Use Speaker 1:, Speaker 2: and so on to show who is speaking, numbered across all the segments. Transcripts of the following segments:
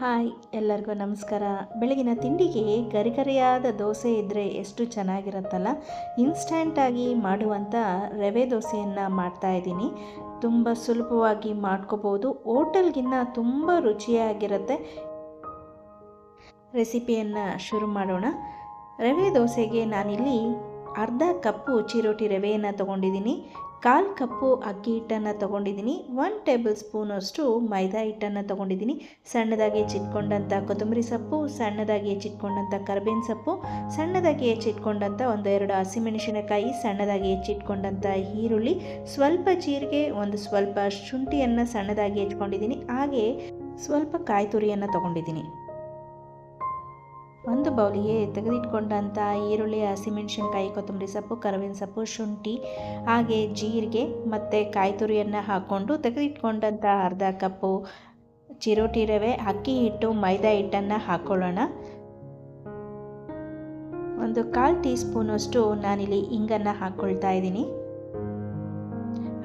Speaker 1: Hi ಎಲ್ಲರಿಗೂ ನಮಸ್ಕಾರ. ಬೆಳಗಿನ ತಿಂಡಿಗೆ ಗರಿಗರಿಯಾದ ದೋಸೆ ಇದ್ದರೆ ಎಷ್ಟು ಚೆನ್ನಾಗಿರುತ್ತಲ್ಲ. ಇನ್ಸ್ಟಂಟಾಗಿ ಮಾಡುವಂಥ ರವೆ ದೋಸೆಯನ್ನು ಮಾಡ್ತಾಯಿದ್ದೀನಿ. ತುಂಬ ಸುಲಭವಾಗಿ ಮಾಡ್ಕೋಬೋದು. ಹೋಟೆಲ್ಗಿನ್ನ ತುಂಬ ರುಚಿಯಾಗಿರುತ್ತೆ. ರೆಸಿಪಿಯನ್ನು ಶುರು ಮಾಡೋಣ. ರವೆ ದೋಸೆಗೆ ನಾನಿಲ್ಲಿ ಅರ್ಧ ಕಪ್ಪು ಚಿರೋಟಿ ರವೆಯನ್ನು ತೊಗೊಂಡಿದ್ದೀನಿ, 1/4 ಕಪ್ಪು ಅಕ್ಕಿ ಹಿಟ್ಟನ್ನು ತೊಗೊಂಡಿದ್ದೀನಿ, 1 ಟೇಬಲ್ ಸ್ಪೂನಷ್ಟು ಮೈದಾ ಹಿಟ್ಟನ್ನು ತೊಗೊಂಡಿದ್ದೀನಿ, ಸಣ್ಣದಾಗಿ ಹೆಚ್ಚಿಟ್ಕೊಂಡಂಥ ಕೊತ್ತಂಬರಿ ಸೊಪ್ಪು, ಸಣ್ಣದಾಗಿ ಹೆಚ್ಚಿಟ್ಕೊಂಡಂಥ ಕರಿಬೇವಿನ ಸೊಪ್ಪು, ಸಣ್ಣದಾಗಿ ಹೆಚ್ಚಿಟ್ಕೊಂಡಂಥ 1-2 ಹಸಿಮೆಣಸಿನಕಾಯಿ, ಸಣ್ಣದಾಗಿ ಹೆಚ್ಚಿಟ್ಕೊಂಡಂಥ ಈರುಳ್ಳಿ, ಸ್ವಲ್ಪ ಜೀರಿಗೆ, ಸ್ವಲ್ಪ ಶುಂಠಿಯನ್ನು ಸಣ್ಣದಾಗಿ ಹೆಚ್ಚಿಕೊಂಡಿದ್ದೀನಿ, ಹಾಗೆ ಸ್ವಲ್ಪ ಕಾಯಿ ತುರಿಯನ್ನು ತೊಗೊಂಡಿದ್ದೀನಿ. ಒಂದು ಬೌಲಿಗೆ ತೆಗೆದಿಟ್ಕೊಂಡಂಥ ಈರುಳ್ಳಿ, ಹಸಿಮೆಣಸಿನಕಾಯಿ, ಕೊತ್ತಂಬರಿ ಸೊಪ್ಪು, ಕರಿಬೇವಿನ ಸೊಪ್ಪು, ಶುಂಠಿ, ಹಾಗೆ ಜೀರಿಗೆ ಮತ್ತು ಕಾಯಿ ತುರಿಯನ್ನು ಹಾಕ್ಕೊಂಡು ತೆಗೆದಿಟ್ಕೊಂಡಂಥ ಅರ್ಧ ಕಪ್ಪು ಚಿರೋಟಿ ರವೆ, ಅಕ್ಕಿ ಹಿಟ್ಟು, ಮೈದಾ ಹಿಟ್ಟನ್ನು ಹಾಕ್ಕೊಳ್ಳೋಣ. 1/4 ಟೀ ಸ್ಪೂನಷ್ಟು ನಾನಿಲ್ಲಿ ಇಂಗನ್ನು ಹಾಕ್ಕೊಳ್ತಾ ಇದ್ದೀನಿ.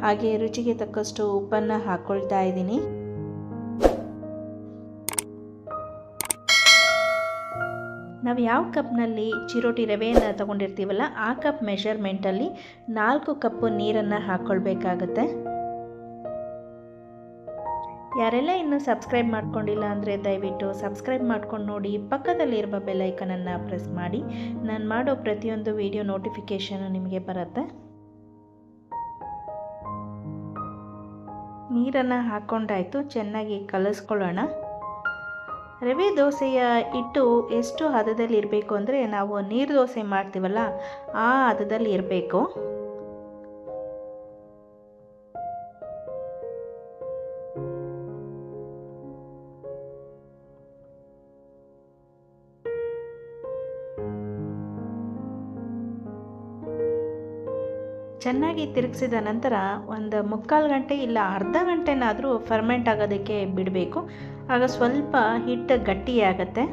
Speaker 1: ಹಾಗೆ ರುಚಿಗೆ ತಕ್ಕಷ್ಟು ಉಪ್ಪನ್ನು ಹಾಕ್ಕೊಳ್ತಾ ಇದ್ದೀನಿ. ನಾವು ಯಾವ ಕಪ್ನಲ್ಲಿ ಚಿರೋಟಿ ರವೆಯನ್ನು ತೊಗೊಂಡಿರ್ತೀವಲ್ಲ ಆ ಕಪ್ ಮೆಷರ್ಮೆಂಟಲ್ಲಿ 4 ಕಪ್ಪು ನೀರನ್ನು ಹಾಕ್ಕೊಳ್ಬೇಕಾಗತ್ತೆ. ಯಾರೆಲ್ಲ ಇನ್ನೂ ಸಬ್ಸ್ಕ್ರೈಬ್ ಮಾಡ್ಕೊಂಡಿಲ್ಲ ಅಂದರೆ ದಯವಿಟ್ಟು ಸಬ್ಸ್ಕ್ರೈಬ್ ಮಾಡ್ಕೊಂಡು ನೋಡಿ, ಪಕ್ಕದಲ್ಲಿರುವ ಬೆಲ್ ಐಕನನ್ನು ಪ್ರೆಸ್ ಮಾಡಿ. ನಾನು ಮಾಡೋ ಪ್ರತಿಯೊಂದು ವಿಡಿಯೋ ನೋಟಿಫಿಕೇಷನು ನಿಮಗೆ ಬರುತ್ತೆ. ನೀರನ್ನು ಹಾಕ್ಕೊಂಡಾಯಿತು, ಚೆನ್ನಾಗಿ ಕಲಿಸ್ಕೊಳ್ಳೋಣ. ರವೆ ದೋಸೆಯ ಹಿಟ್ಟು ಎಷ್ಟು ಹದದಲ್ಲಿ ಇರಬೇಕು ಅಂದರೆ ನಾವು ನೀರು ದೋಸೆ ಮಾಡ್ತೀವಲ್ಲ ಆ ಹದದಲ್ಲಿ ಇರಬೇಕು. ಚೆನ್ನಾಗಿ ತಿರುಗಿಸಿದ ನಂತರ 1/4 ಗಂಟೆ ಇಲ್ಲ ಅರ್ಧ ಗಂಟೆನಾದರೂ ಫರ್ಮೆಂಟ್ ಆಗೋದಕ್ಕೆ ಬಿಡಬೇಕು. ಆಗ ಸ್ವಲ್ಪ ಹಿಟ್ಟು ಗಟ್ಟಿಯಾಗತ್ತೆ.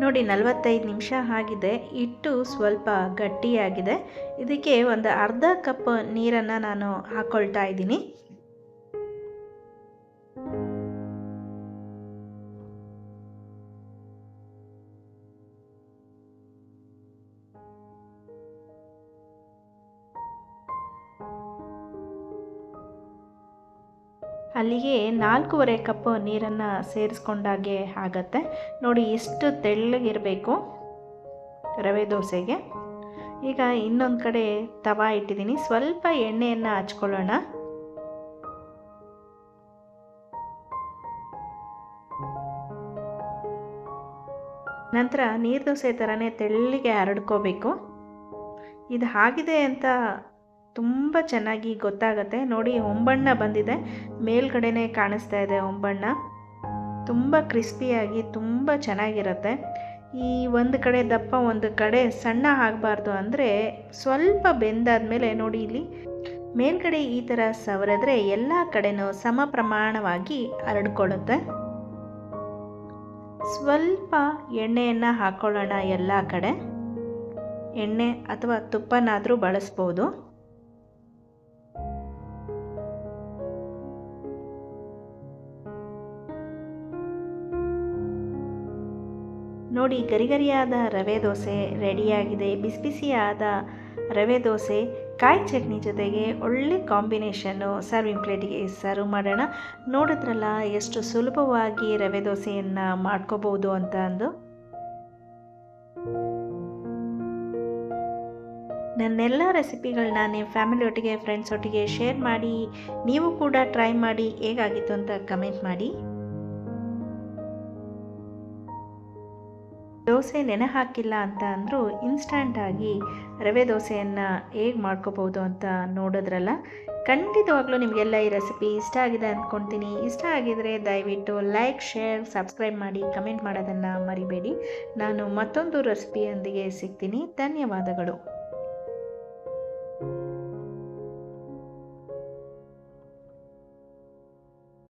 Speaker 1: ನೋಡಿ 45 ನಿಮಿಷ ಆಗಿದೆ, ಹಿಟ್ಟು ಸ್ವಲ್ಪ ಗಟ್ಟಿಯಾಗಿದೆ. ಇದಕ್ಕೆ ಅರ್ಧ ಕಪ್ ನೀರನ್ನು ನಾನು ಹಾಕ್ಕೊಳ್ತಾ ಇದ್ದೀನಿ. ಅಲ್ಲಿಗೆ 4.25 ಕಪ್ ನೀರನ್ನು ಸೇರಿಸ್ಕೊಂಡಾಗೆ ಆಗತ್ತೆ. ನೋಡಿ ಎಷ್ಟು ತೆಳ್ಳಗಿರಬೇಕು ರವೆ ದೋಸೆಗೆ. ಈಗ ಇನ್ನೊಂದು ಕಡೆ ತವಾ ಇಟ್ಟಿದ್ದೀನಿ, ಸ್ವಲ್ಪ ಎಣ್ಣೆಯನ್ನು ಹಚ್ಕೊಳ್ಳೋಣ. ನಂತರ ನೀರು ದೋಸೆ ಥರನೇ ತೆಳ್ಳಗೆ ಹರಡ್ಕೋಬೇಕು. ಇದು ಆಗಿದೆ ಅಂತ ತುಂಬ ಚೆನ್ನಾಗಿ ಗೊತ್ತಾಗುತ್ತೆ. ನೋಡಿ ಹೊಂಬಣ್ಣ ಬಂದಿದೆ, ಮೇಲ್ಗಡೆನೇ ಕಾಣಿಸ್ತಾ ಇದೆ ಹೊಂಬಣ್ಣ. ತುಂಬ ಕ್ರಿಸ್ಪಿಯಾಗಿ ತುಂಬ ಚೆನ್ನಾಗಿರುತ್ತೆ. ಈ ಒಂದು ಕಡೆ ದಪ್ಪ ಒಂದು ಕಡೆ ಸಣ್ಣ ಆಗಬಾರ್ದು ಅಂದರೆ ಸ್ವಲ್ಪ ಬೆಂದಾದ್ಮೇಲೆ ನೋಡಿ ಇಲ್ಲಿ ಮೇಲ್ಗಡೆ ಈ ಥರ ಸವರಿದ್ರೆ ಎಲ್ಲ ಕಡೆನೂ ಸಮ ಪ್ರಮಾಣವಾಗಿ ಹರಡ್ಕೊಳ್ಳುತ್ತೆ. ಸ್ವಲ್ಪ ಎಣ್ಣೆಯನ್ನು ಹಾಕ್ಕೊಳ್ಳೋಣ. ಎಲ್ಲ ಕಡೆ ಎಣ್ಣೆ ಅಥವಾ ತುಪ್ಪನಾದರೂ ಬಳಸ್ಬೋದು. ನೋಡಿ ಗರಿಗರಿಯಾದ ರವೆ ದೋಸೆ ರೆಡಿಯಾಗಿದೆ. ಬಿಸಿ ಬಿಸಿಯಾದ ರವೆ ದೋಸೆ ಕಾಯಿ ಚಟ್ನಿ ಜೊತೆಗೆ ಒಳ್ಳೆ ಕಾಂಬಿನೇಷನ್ನು. ಸರ್ವಿಂಗ್ ಪ್ಲೇಟಿಗೆ ಸರ್ವ್ ಮಾಡೋಣ. ನೋಡಿದ್ರಲ್ಲ ಎಷ್ಟು ಸುಲಭವಾಗಿ ರವೆ ದೋಸೆಯನ್ನು ಮಾಡ್ಕೋಬೋದು ಅಂತ ಅಂದು. ನನ್ನೆಲ್ಲ ರೆಸಿಪಿಗಳನ್ನ ನಿಮ್ಮ ಫ್ಯಾಮಿಲಿ ಒಟ್ಟಿಗೆ, ಫ್ರೆಂಡ್ಸ್ ಒಟ್ಟಿಗೆ ಶೇರ್ ಮಾಡಿ. ನೀವು ಕೂಡ ಟ್ರೈ ಮಾಡಿ, ಹೇಗಾಗಿತ್ತು ಅಂತ ಕಮೆಂಟ್ ಮಾಡಿ. ದೋಸೆ ನೆನೆ ಹಾಕಿಲ್ಲ ಅಂತ ಅಂದರೂ ಇನ್ಸ್ಟಂಟಾಗಿ ರವೆ ದೋಸೆಯನ್ನು ಹೇಗೆ ಮಾಡ್ಕೋಬೋದು ಅಂತ ನೋಡಿದ್ರಲ್ಲ. ಖಂಡಿತವಾಗ್ಲೂ ನಿಮಗೆಲ್ಲ ಈ ರೆಸಿಪಿ ಇಷ್ಟ ಆಗಿದೆ ಅಂದ್ಕೊಳ್ತೀನಿ. ಇಷ್ಟ ಆಗಿದರೆ ದಯವಿಟ್ಟು ಲೈಕ್, ಶೇರ್, ಸಬ್ಸ್ಕ್ರೈಬ್ ಮಾಡಿ, ಕಮೆಂಟ್ ಮಾಡೋದನ್ನು ಮರಿಬೇಡಿ. ನಾನು ಮತ್ತೊಂದು ರೆಸಿಪಿಯೊಂದಿಗೆ ಸಿಗ್ತೀನಿ. ಧನ್ಯವಾದಗಳು.